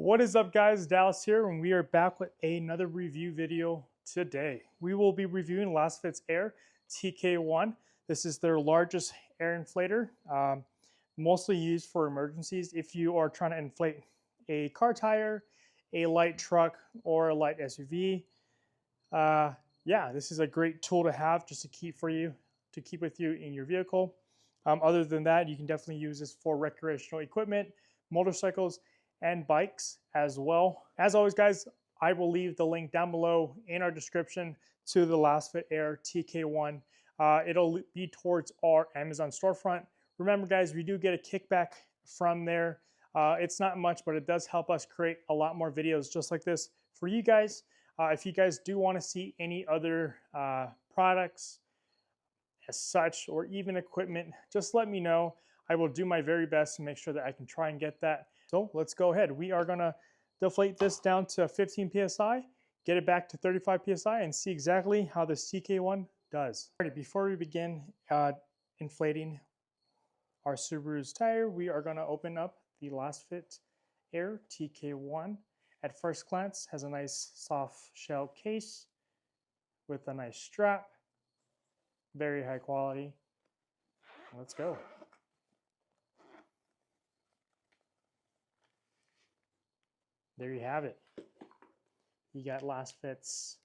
What is up, guys? Dallas here, and we are back with another review video today. We will be reviewing LasFit's Air TK1. This is their largest air inflator, mostly used for emergencies. If you are trying to inflate a car tire, a light truck, or a light SUV, yeah, this is a great tool to have just to keep with you in your vehicle. Other than that, you can definitely use this for recreational equipment, motorcycles, and bikes as well. As always, guys, I will leave the link down below in our description to the LasFit Air TK1. It'll be towards our Amazon storefront. Remember, guys, we do get a kickback from there. It's not much, but it does help us create a lot more videos just like this for you guys. If you guys do want to see any other products as such, or even equipment, just let me know. I will do my very best to make sure that I can try and get that. So let's go ahead. We are gonna deflate this down to 15 PSI, get it back to 35 PSI, and see exactly how the TK1 does. Alrighty, before we begin inflating our Subaru's tire, we are gonna open up the LasFit Air TK1. At first glance, has a nice soft shell case with a nice strap, very high quality. Let's go. There you have it. You got LasFit's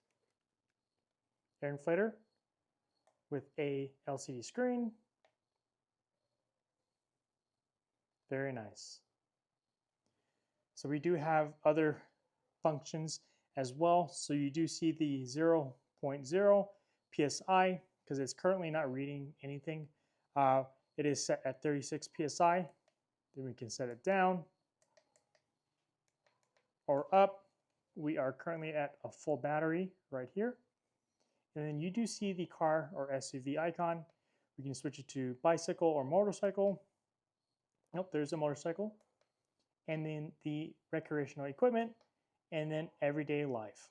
air inflator with a LCD screen. Very nice. So we do have other functions as well. So you do see the 0.0 PSI because it's currently not reading anything. It is set at 36 PSI. Then we can set it down or up. We are currently at a full battery right here. And then you do see the car or SUV icon. We can switch it to bicycle or motorcycle. Nope, there's a motorcycle. And then the recreational equipment, and then everyday life.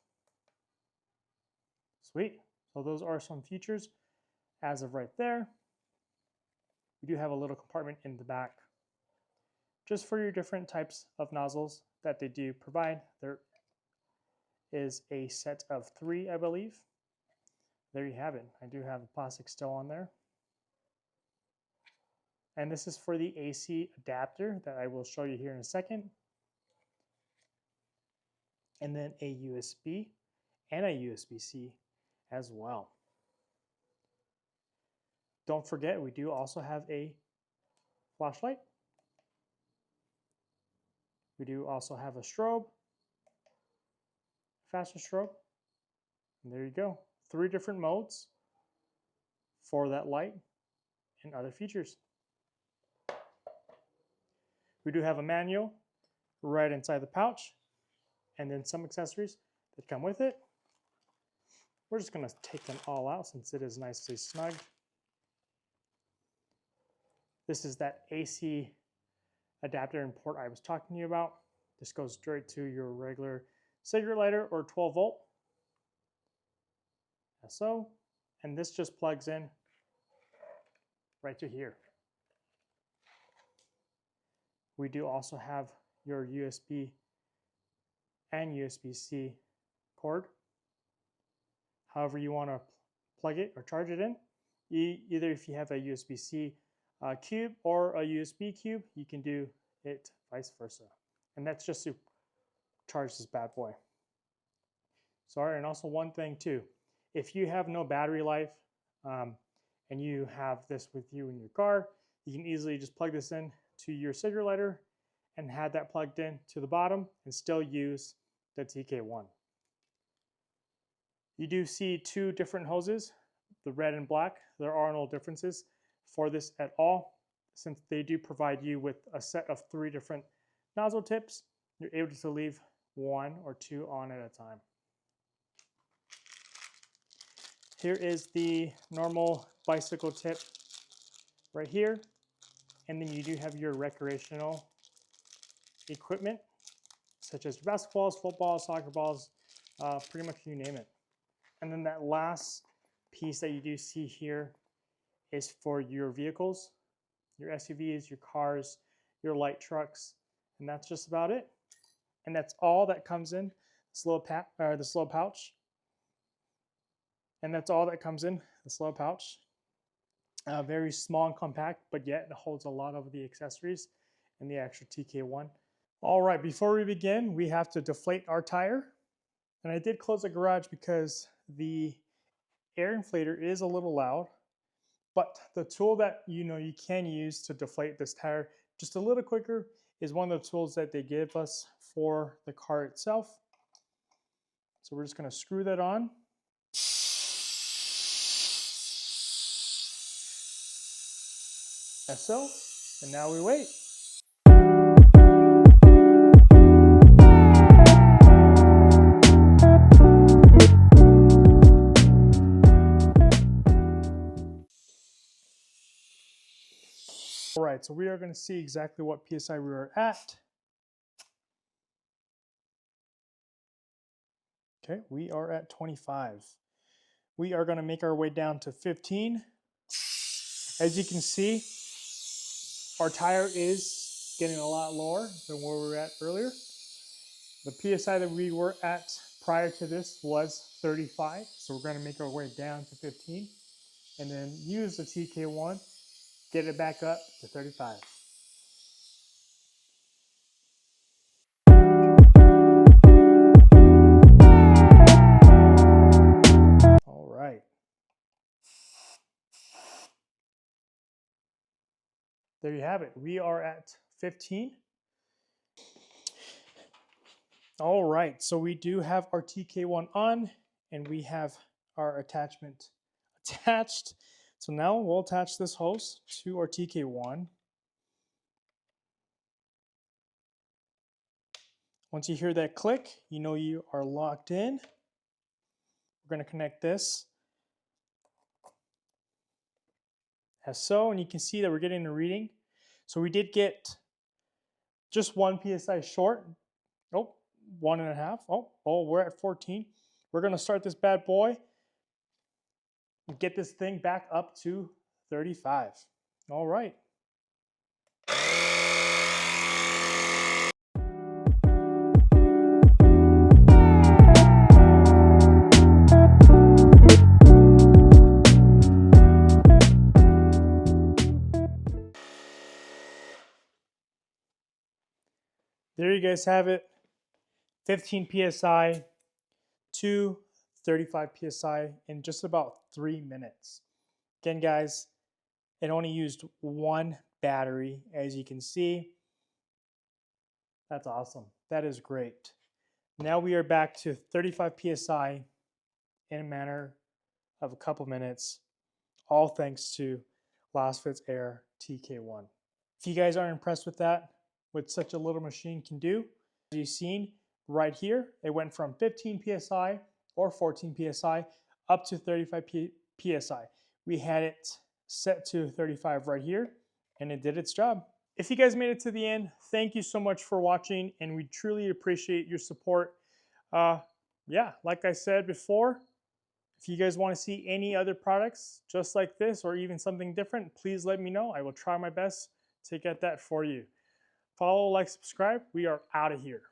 Sweet. So those are some features as of right there. We do have a little compartment in the back just for your different types of nozzles that they do provide. There is a set of 3, I believe. There you have it. I do have the plastic still on there. And this is for the AC adapter that I will show you here in a second. And then a USB and a USB-C as well. Don't forget, we do also have a flashlight. We do also have a strobe, faster strobe. And there you go. 3 different modes for that light and other features. We do have a manual right inside the pouch, and then some accessories that come with it. We're just going to take them all out since it is nicely snug. This is that AC adapter and port I was talking to you about. This goes straight to your regular cigarette lighter or 12 volt. As so. And this just plugs in right to here. We do also have your USB and USB-C cord. However you want to plug it or charge it in. Either if you have a USB-C cube or a USB cube, you can do it vice versa. And that's just to charge this bad boy. Sorry, and also one thing too. If you have no battery life and you have this with you in your car, you can easily just plug this in to your cigarette lighter and have that plugged in to the bottom and still use the TK1. You do see 2 different hoses, the red and black. There are no differences for this at all. Since they do provide you with a set of 3 different nozzle tips, you're able to leave 1 or 2 on at a time. Here is the normal bicycle tip right here. And then you do have your recreational equipment, such as basketballs, footballs, soccer balls, pretty much you name it. And then that last piece that you do see here is for your vehicles, your SUVs, your cars, your light trucks, and that's just about it. And that's all that comes in this little pouch. And that's all that comes in this little pouch. Very small and compact, but yet it holds a lot of the accessories and the actual TK1. All right, before we begin, we have to deflate our tire. And I did close the garage because the air inflator is a little loud, but the tool that you can use to deflate this tire just a little quicker is one of the tools that they give us for the car itself. So we're just going to screw that on. As so, and now we wait. All right, so we are going to see exactly what PSI we are at. Okay, we are at 25. We are going to make our way down to 15. As you can see, our tire is getting a lot lower than where we were at earlier. The PSI that we were at prior to this was 35, so we're going to make our way down to 15 and then use the TK1, get it back up to 35. All right. There you have it. We are at 15. All right, so we do have our TK1 on and we have our attachment attached. So now we'll attach this hose to our TK1. Once you hear that click, you know you are locked in. We're going to connect this as so, and you can see that we're getting a reading. So we did get just 1 PSI short. Oh, 1.5. Oh, we're at 14. We're going to start this bad boy and get this thing back up to 35. All right. There you guys have it. 15 PSI to 35 PSI in just about 3 minutes. Again, guys, it only used 1 battery, as you can see. That's awesome. That is great. Now we are back to 35 PSI in a matter of a couple minutes, all thanks to LasFit's Air TK1. If you guys aren't impressed with that, what such a little machine can do, as you've seen right here, it went from 15 PSI or 14 PSI up to 35 PSI. We had it set to 35 right here, and it did its job. If you guys made it to the end, thank you so much for watching, and we truly appreciate your support. Yeah, like I said before, if you guys want to see any other products just like this or even something different, please let me know. I will try my best to get that for you. Follow, like, subscribe. We are out of here.